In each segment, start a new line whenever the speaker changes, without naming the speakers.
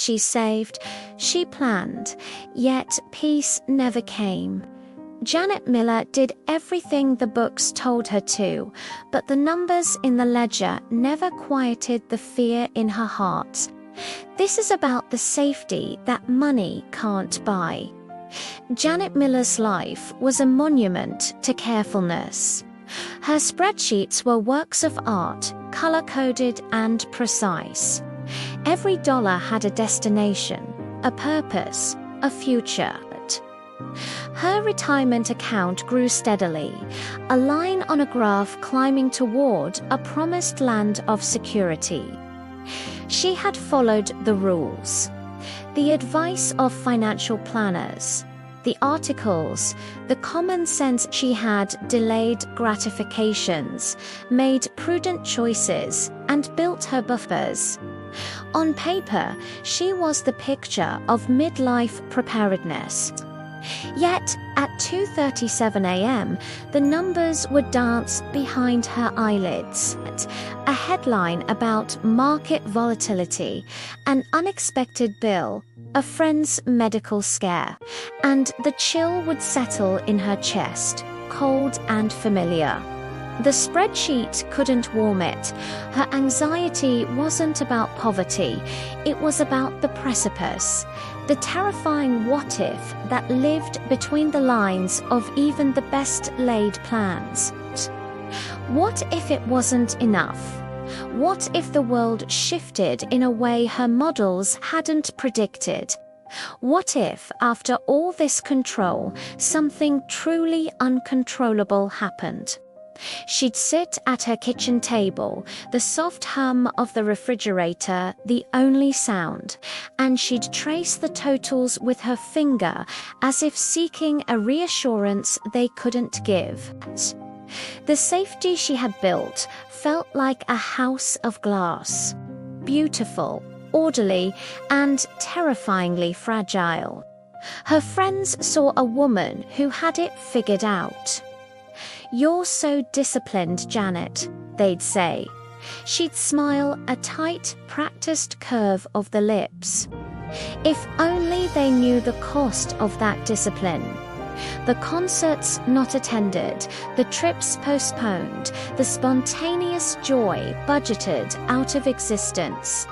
She saved, she planned, yet peace never came. Janet Miller did everything the books told her to, but the numbers in the ledger never quieted the fear in her heart. This is about the safety that money can't buy. Janet Miller's life was a monument to carefulness. Her spreadsheets were works of art, color-coded and precise. Every dollar had a destination, a purpose, a future. Her retirement account grew steadily, a line on a graph climbing toward a promised land of security. She had followed the rules, the advice of financial planners, the articles, the common sense. She had delayed gratifications, made prudent choices, and built her buffers. On paper, she was the picture of midlife preparedness. Yet, at 2:37 a.m., the numbers would dance behind her eyelids. A headline about market volatility, an unexpected bill, a friend's medical scare, and the chill would settle in her chest, cold and familiar. The spreadsheet couldn't warm it. Her anxiety wasn't about poverty, it was about the precipice, the terrifying what if that lived between the lines of even the best laid plans. What if it wasn't enough? What if the world shifted in a way her models hadn't predicted? What if, after all this control, something truly uncontrollable happened? She'd sit at her kitchen table, the soft hum of the refrigerator the only sound, and she'd trace the totals with her finger as if seeking a reassurance they couldn't give. The safety she had built felt like a house of glass, beautiful, orderly, and terrifyingly fragile. Her friends saw a woman who had it figured out. "You're so disciplined, Janet," they'd say. She'd smile, a tight, practiced curve of the lips. If only they knew the cost of that discipline. The concerts not attended, the trips postponed, the spontaneous joy budgeted out of existence.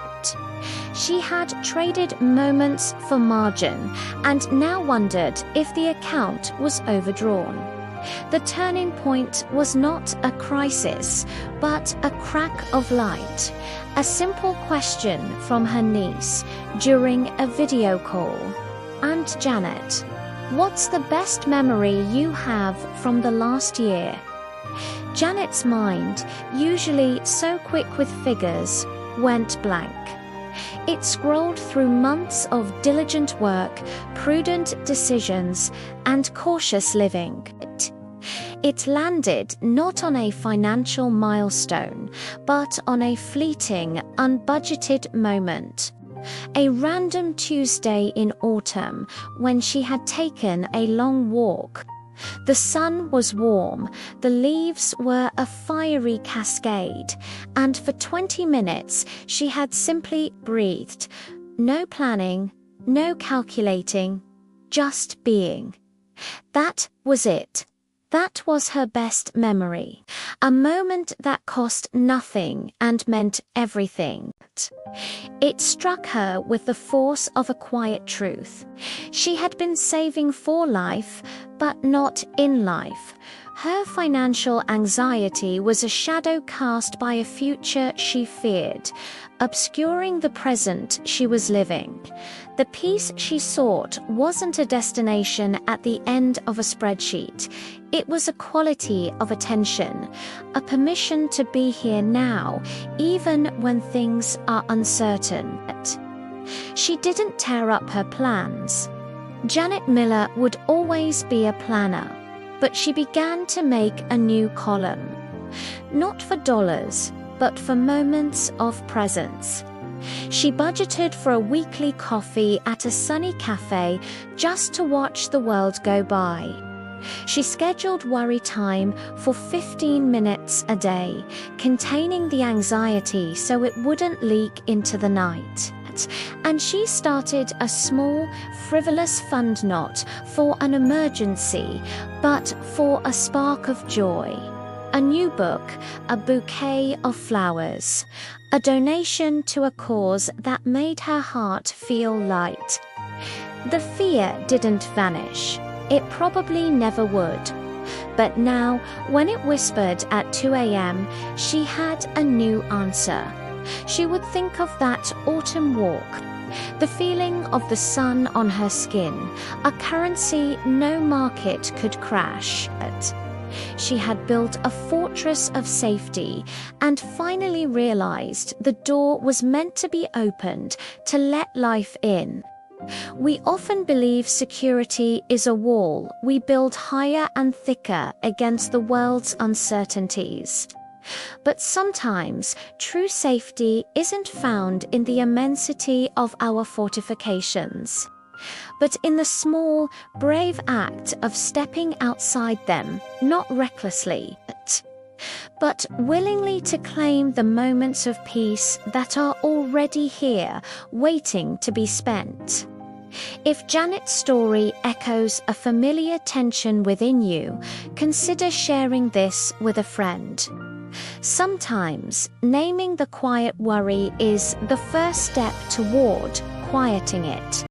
She had traded moments for margin and now wondered if the account was overdrawn. The turning point was not a crisis, but a crack of light. A simple question from her niece during a video call. "Aunt Janet, what's the best memory you have from the last year?" Janet's mind, usually so quick with figures, went blank. It scrolled through months of diligent work, prudent decisions, and cautious living. It landed not on a financial milestone, but on a fleeting, unbudgeted moment. A random Tuesday in autumn when she had taken a long walk. The sun was warm, the leaves were a fiery cascade, and for 20 minutes she had simply breathed. No planning, no calculating, just being. That was it. That was her best memory. A moment that cost nothing and meant everything. It struck her with the force of a quiet truth. She had been saving for life, but not in life. Her financial anxiety was a shadow cast by a future she feared, obscuring the present she was living. The peace she sought wasn't a destination at the end of a spreadsheet. It was a quality of attention, a permission to be here now, even when things are uncertain. She didn't tear up her plans. Janet Miller would always be a planner, but she began to make a new column. Not for dollars, but for moments of presence. She budgeted for a weekly coffee at a sunny cafe just to watch the world go by. She scheduled worry time for 15 minutes a day, containing the anxiety so it wouldn't leak into the night. that, and she started a small, frivolous fund not for an emergency, but for a spark of joy. A new book, a bouquet of flowers, a donation to a cause that made her heart feel light. The fear didn't vanish. It probably never would. But now, when it whispered at 2 a.m., she had a new answer. She would think of that autumn walk, the feeling of the sun on her skin, a currency no market could crash. She had built a fortress of safety and finally realized the door was meant to be opened to let life in. We often believe security is a wall we build higher and thicker against the world's uncertainties. But sometimes true safety isn't found in the immensity of our fortifications, but in the small, brave act of stepping outside them, not recklessly, but willingly to claim the moments of peace that are already here, waiting to be spent. If Janet's story echoes a familiar tension within you, consider sharing this with a friend. Sometimes, naming the quiet worry is the first step toward quieting it.